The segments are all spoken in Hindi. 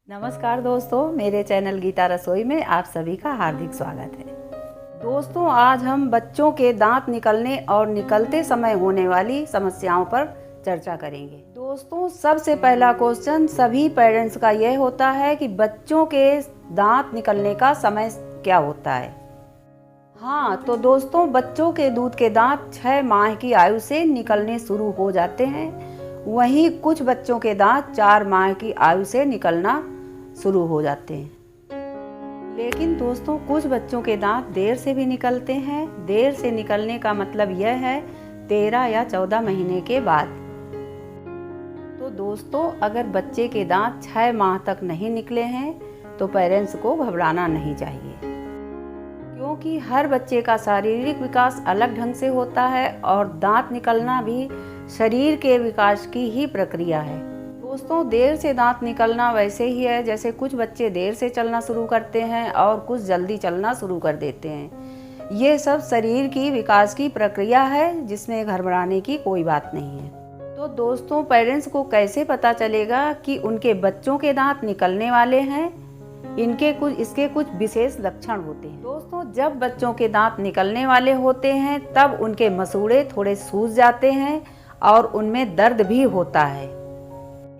नमस्कार दोस्तों, मेरे चैनल गीता रसोई में आप सभी का हार्दिक स्वागत है। दोस्तों, आज हम बच्चों के दांत निकलने और निकलते समय होने वाली समस्याओं पर चर्चा करेंगे। दोस्तों, सबसे पहला क्वेश्चन सभी पेरेंट्स का यह होता है कि बच्चों के दांत निकलने का समय क्या होता है। हाँ, तो दोस्तों, बच्चों के दूध के दांत 6 माह की आयु से निकलने शुरू हो जाते हैं। वहीं कुछ बच्चों के दांत 4 माह की आयु से निकलना शुरू हो जाते हैं। लेकिन दोस्तों, कुछ बच्चों के दांत देर से भी निकलते हैं। देर से निकलने का मतलब यह है 13 या 14 महीने के बाद। तो दोस्तों, अगर बच्चे के दांत 6 माह तक नहीं निकले हैं तो पेरेंट्स को घबराना नहीं चाहिए, क्योंकि हर बच्चे का शारीरिक विकास अलग ढंग से होता है और दांत निकलना भी शरीर के विकास की ही प्रक्रिया है। दोस्तों, देर से दांत निकलना वैसे ही है जैसे कुछ बच्चे देर से चलना शुरू करते हैं और कुछ जल्दी चलना शुरू कर देते हैं। ये सब शरीर की विकास की प्रक्रिया है, जिसमें घबराने की कोई बात नहीं है। तो दोस्तों, पेरेंट्स को कैसे पता चलेगा कि उनके बच्चों के दांत निकलने वाले हैं? इसके कुछ विशेष लक्षण होते हैं। दोस्तों, जब बच्चों के दांत निकलने वाले होते हैं तब उनके मसूड़े थोड़े सूज जाते हैं और उनमें दर्द भी होता है।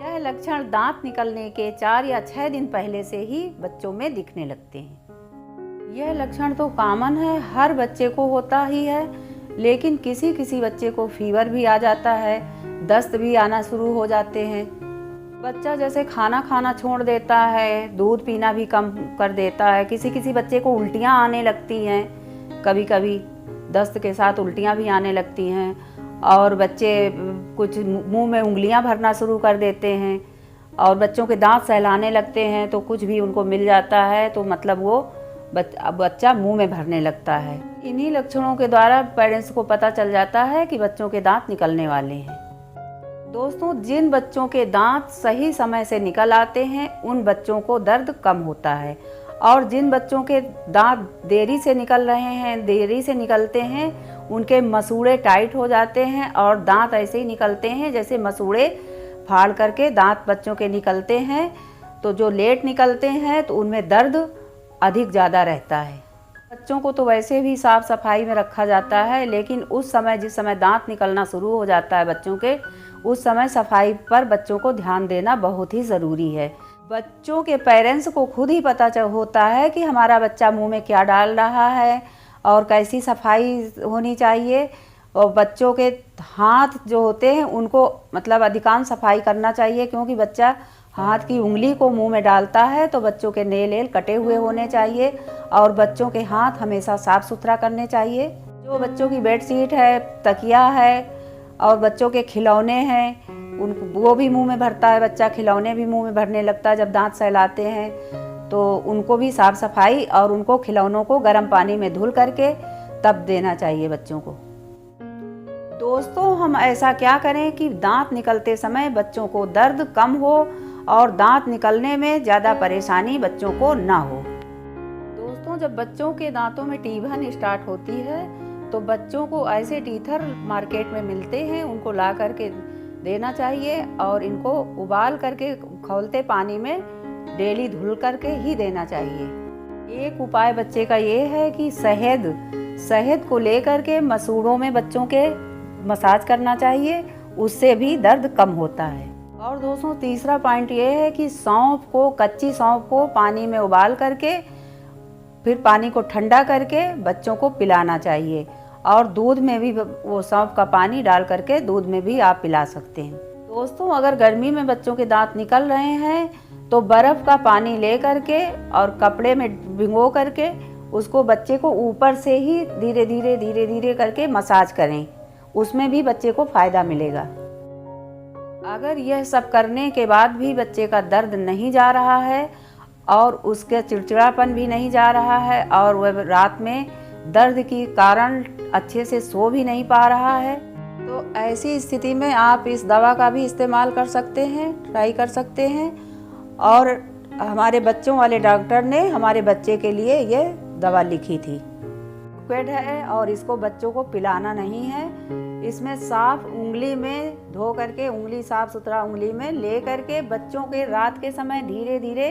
यह लक्षण दांत निकलने के 4 या 6 दिन पहले से ही बच्चों में दिखने लगते हैं। यह लक्षण तो कॉमन है, हर बच्चे को होता ही है, लेकिन किसी किसी बच्चे को फीवर भी आ जाता है, दस्त भी आना शुरू हो जाते हैं। बच्चा जैसे खाना खाना छोड़ देता है, दूध पीना भी कम कर देता है। किसी किसी बच्चे को उल्टियाँ आने लगती हैं, कभी कभी दस्त के साथ उल्टियाँ भी आने लगती हैं। और बच्चे कुछ मुंह में उंगलियां भरना शुरू कर देते हैं और बच्चों के दांत सहलाने लगते हैं, तो कुछ भी उनको मिल जाता है तो मतलब वो बच्चा मुंह में भरने लगता है। इन्हीं लक्षणों के द्वारा पेरेंट्स को पता चल जाता है कि बच्चों के दांत निकलने वाले हैं। दोस्तों, जिन बच्चों के दांत सही समय से निकल आते हैं उन बच्चों को दर्द कम होता है, और जिन बच्चों के दांत देरी से निकल रहे हैं, देरी से निकलते हैं, उनके मसूड़े टाइट हो जाते हैं और दांत ऐसे ही निकलते हैं जैसे मसूड़े फाड़ करके दांत बच्चों के निकलते हैं। तो जो लेट निकलते हैं तो उनमें दर्द अधिक ज़्यादा रहता है। बच्चों को तो वैसे भी साफ सफाई में रखा जाता है, लेकिन उस समय जिस समय दांत निकलना शुरू हो जाता है बच्चों के, उस समय सफाई पर बच्चों को ध्यान देना बहुत ही ज़रूरी है। बच्चों के पेरेंट्स को खुद ही पता होता है कि हमारा बच्चा मुंह में क्या डाल रहा है और कैसी सफाई होनी चाहिए। और बच्चों के हाथ जो होते हैं उनको मतलब अधिकांश सफाई करना चाहिए, क्योंकि बच्चा हाथ की उंगली को मुंह में डालता है तो बच्चों के नेल कटे हुए होने चाहिए और बच्चों के हाथ हमेशा साफ सुथरा करने चाहिए। जो बच्चों की बेडशीट है, तकिया है और बच्चों के खिलौने हैं, वो भी मुंह में भरता है बच्चा, खिलौने भी मुंह में भरने लगता है जब दांत सहलाते हैं। तो उनको भी साफ सफाई और उनको खिलौनों को गर्म पानी में धुल करके तब देना चाहिए बच्चों को। दोस्तों, हम ऐसा क्या करें कि दांत निकलते समय बच्चों को दर्द कम हो और दांत निकलने में ज़्यादा परेशानी बच्चों को ना हो। दोस्तों, जब बच्चों के दांतों में टीबन स्टार्ट होती है तो बच्चों को ऐसे टीथर मार्केट में मिलते हैं, उनको ला करके देना चाहिए और इनको उबाल करके खौलते पानी में डेली धुल करके ही देना चाहिए। एक उपाय बच्चे का ये है कि शहद को लेकर के मसूड़ों में बच्चों के मसाज करना चाहिए, उससे भी दर्द कम होता है। और दोस्तों, तीसरा पॉइंट ये है कि कच्ची सौंफ को पानी में उबाल करके फिर पानी को ठंडा करके बच्चों को पिलाना चाहिए, और दूध में भी वो सौंफ का पानी डाल करके दूध में भी आप पिला सकते हैं। दोस्तों, अगर गर्मी में बच्चों के दांत निकल रहे हैं तो बर्फ़ का पानी ले करके और कपड़े में भिगो करके उसको बच्चे को ऊपर से ही धीरे धीरे करके मसाज करें, उसमें भी बच्चे को फ़ायदा मिलेगा। अगर यह सब करने के बाद भी बच्चे का दर्द नहीं जा रहा है और उसका चिड़चिड़ापन भी नहीं जा रहा है और वह रात में दर्द के कारण अच्छे से सो भी नहीं पा रहा है, तो ऐसी स्थिति में आप इस दवा का भी इस्तेमाल कर सकते हैं, ट्राई कर सकते हैं। और हमारे बच्चों वाले डॉक्टर ने हमारे बच्चे के लिए ये दवा लिखी थी। लिक्विड है और इसको बच्चों को पिलाना नहीं है, इसमें साफ उंगली में धो करके, उंगली साफ सुथरा उंगली में ले करके बच्चों के रात के समय धीरे धीरे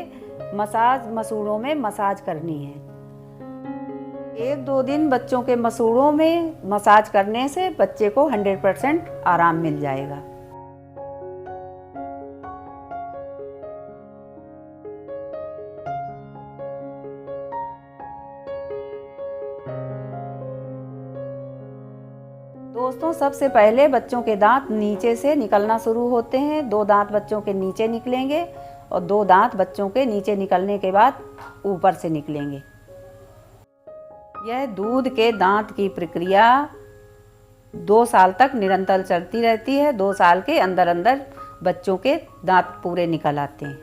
मसूड़ों में मसाज करनी है। 1-2 दिन बच्चों के मसूड़ों में मसाज करने से बच्चे को 100% आराम मिल जाएगा। दोस्तों, सबसे पहले बच्चों के दांत नीचे से निकलना शुरू होते हैं। 2 दांत बच्चों के नीचे निकलेंगे और 2 दांत बच्चों के नीचे निकलने के बाद ऊपर से निकलेंगे। यह दूध के दांत की प्रक्रिया 2 साल तक निरंतर चलती रहती है। 2 साल के अंदर अंदर बच्चों के दांत पूरे निकल आते हैं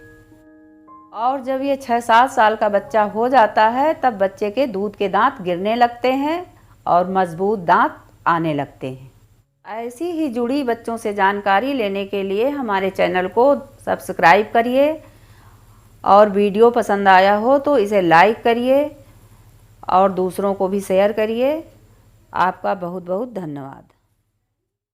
और जब ये 6-7 साल का बच्चा हो जाता है तब बच्चे के दूध के दांत गिरने लगते हैं और मजबूत दांत आने लगते हैं। ऐसी ही जुड़ी बच्चों से जानकारी लेने के लिए हमारे चैनल को सब्सक्राइब करिए और वीडियो पसंद आया हो तो इसे लाइक करिए और दूसरों को भी शेयर करिए। आपका बहुत बहुत धन्यवाद।